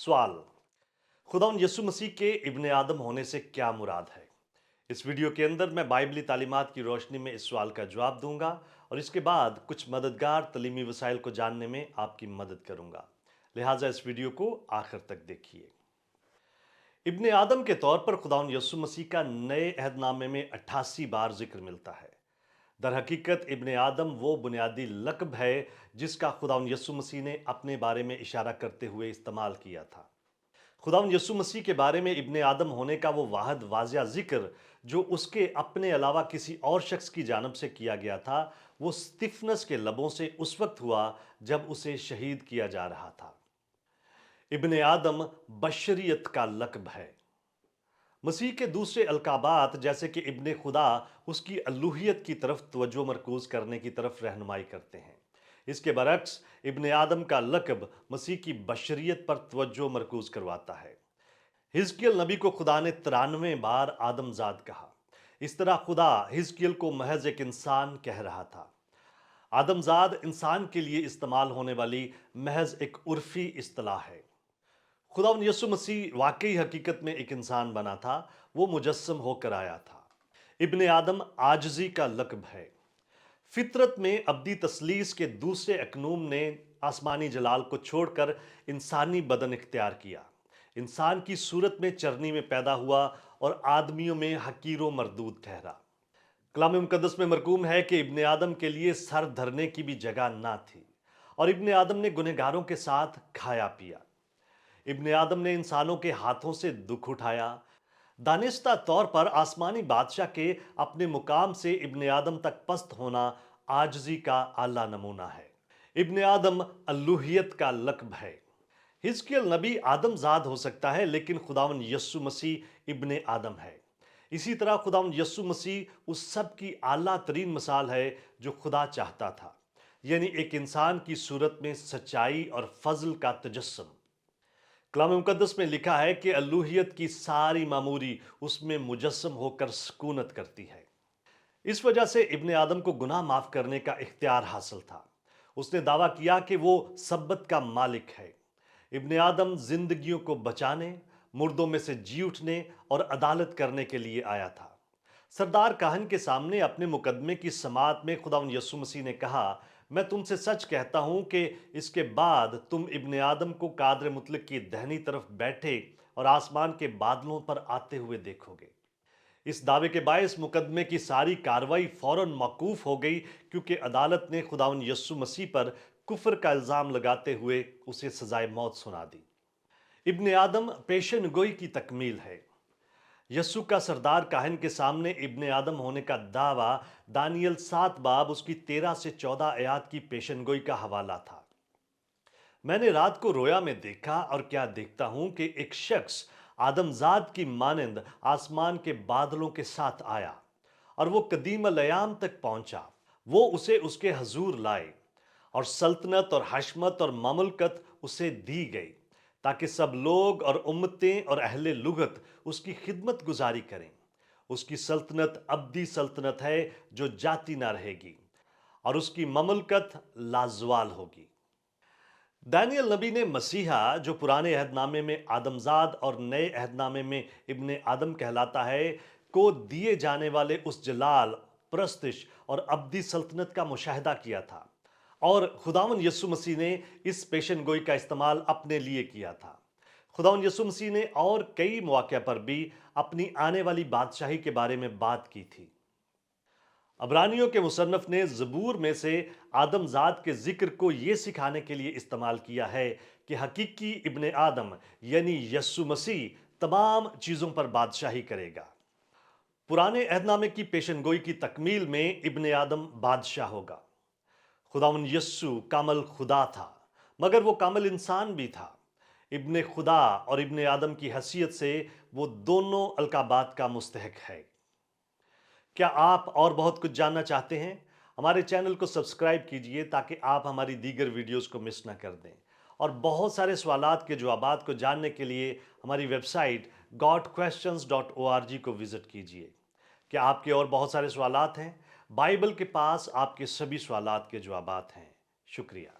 सवाल, खुदावंद यीशु मसीह के इब्ने आदम होने से क्या मुराद है? इस वीडियो के अंदर मैं बाइबली तालीमात की रोशनी में इस सवाल का जवाब दूंगा और इसके बाद कुछ मददगार तलीमी वसाइल को जानने में आपकी मदद करूंगा। लिहाजा इस वीडियो को आखिर तक देखिए। इब्ने आदम के तौर पर खुदावंद यीशु मसीह का नए अहदनामे में 88 बार जिक्र मिलता है। दर हकीकत इब्ने आदम वो बुनियादी लक़ब है जिसका खुदावंद यीशु मसीह ने अपने बारे में इशारा करते हुए इस्तेमाल किया था। खुदावंद यीशु मसीह के बारे में इब्ने आदम होने का वो वाहिद वाज़िया जिक्र जो उसके अपने अलावा किसी और शख्स की जानब से किया गया था, वो स्तिफनस के लबों से उस वक्त हुआ जब उसे शहीद किया जा रहा था। इब्ने आदम बशरियत का लक़ब है। मसीह के दूसरे अलकाबात जैसे कि इब्ने खुदा उसकी अलूहियत की तरफ तवज्जो मरकूज करने की तरफ रहनुमाई करते हैं। इसके बरक्स इब्ने आदम का लक़ब मसीह की बशरियत पर तवज्जो मरकूज करवाता है। हिजकियल नबी को खुदा ने 93 बार आदमजाद कहा। इस तरह खुदा हिजकियल को महज एक इंसान कह रहा था। आदमजाद इंसान के लिए इस्तेमाल होने वाली महज एक उर्फी इस्तिलाह है। खुदावंद यीशु मसीह वाकई हकीकत में एक इंसान बना था, वो मुजस्सम होकर आया था। इब्ने आदम आजजी का लक़ब है। फितरत में अब्दी तसलीस के दूसरे अकनूम ने आसमानी जलाल को छोड़कर इंसानी बदन इख्तियार किया, इंसान की सूरत में चरनी में पैदा हुआ और आदमियों में हकीरो मरदूद ठहरा। कलाम मुकद्दस में मरकूम है कि इब्ने आदम के लिए सर धरने की भी जगह ना थी और इब्ने आदम ने गुनहगारों के साथ खाया पिया। इब्ने आदम ने इंसानों के हाथों से दुख उठाया। दानिस्ता तौर पर आसमानी बादशाह के अपने मुकाम से इब्ने आदम तक पस्त होना आजजी का आला नमूना है। इब्ने आदम अल्लूहियत का लक़ब है। हिजकियल नबी आदमजाद हो सकता है लेकिन खुदावंद यीशु मसीह इब्ने आदम है। इसी तरह खुदावंद यीशु मसीह उस सब की आला तरीन मिसाल है जो खुदा चाहता था, यानी एक इंसान की सूरत में सच्चाई और फजल का तजस्सुम। कलाम मुकद्दस में लिखा है कि अल्लूहियत की सारी मामूरी उसमें मुजस्सम होकर सुकूनत करती है। इस वजह से इब्ने आदम को गुनाह माफ करने का इख्तियार हासिल था। उसने दावा किया कि वो सब्बत का मालिक है। इब्ने आदम जिंदगियों को बचाने, मुर्दों में से जी उठने और अदालत करने के लिए आया था। सरदार काहन के सामने अपने मुकदमे की समाअत में खुदावंद यीशु मसीह ने कहा, मैं तुमसे सच कहता हूं कि इसके बाद तुम इब्ने आदम को कादर मुतलक की दहनी तरफ बैठे और आसमान के बादलों पर आते हुए देखोगे। इस दावे के बायस मुकदमे की सारी कार्रवाई फौरन मौकूफ हो गई क्योंकि अदालत ने खुदावंद यीशु मसीह पर कुफर का इल्जाम लगाते हुए उसे सजाए मौत सुना दी। इब्ने आदम पेशन गोई की तकमील है। यस्सु का सरदार काहन के सामने इब्ने आदम होने का दावा दानियल 7 बाब उसकी 13 से 14 आयात की पेशनगोई का हवाला था। मैंने रात को रोया में देखा और क्या देखता हूं कि एक शख्स आदमजाद की मानंद आसमान के बादलों के साथ आया और वो कदीम अलयाम तक पहुंचा। वो उसे उसके हजूर लाए और सल्तनत और हशमत और ममलकत उसे दी गई ताकि सब लोग और उम्मतें और अहले लुगत उसकी खिदमत गुजारी करें। उसकी सल्तनत अब्दी सल्तनत है जो जाती ना रहेगी और उसकी ममलकत लाजवाल होगी। दानियल नबी ने मसीहा जो पुराने अहदनामे में आदमजाद और नए अहदनामे में इब्ने आदम कहलाता है को दिए जाने वाले उस जलाल, प्रस्तिश और अब्दी सल्तनत का मुशाहिदा किया था और खुदावंद यीशु मसीह ने इस पेशन गोई का इस्तेमाल अपने लिए किया था। खुदावंद यीशु मसीह ने और कई मौक़े पर भी अपनी आने वाली बादशाही के बारे में बात की थी। अबरानियों के मुसन्नफ ने ज़बूर में से आदमजाद के जिक्र को ये सिखाने के लिए इस्तेमाल किया है कि हकीकी इब्ने आदम यानी यस्सु मसीह तमाम चीज़ों पर बादशाही करेगा। पुराने अहदनामे की पेशनगोई की तकमील में इब्ने आदम बादशाह होगा। खुदावंद यस्सु कामल खुदा था मगर वो कामल इंसान भी था। इब्ने खुदा और इब्ने आदम की हैसियत से वो दोनों अलकाबात का मुस्तहक है। क्या आप और बहुत कुछ जानना चाहते हैं? हमारे चैनल को सब्सक्राइब कीजिए ताकि आप हमारी दीगर वीडियोस को मिस ना कर दें और बहुत सारे सवालात के जवाबात को जानने के लिए हमारी वेबसाइट godquestions.org को विज़िट कीजिए। क्या आपके और बहुत सारे सवालात हैं? बाइबल के पास आपके सभी सवालात के जवाबात हैं। शुक्रिया।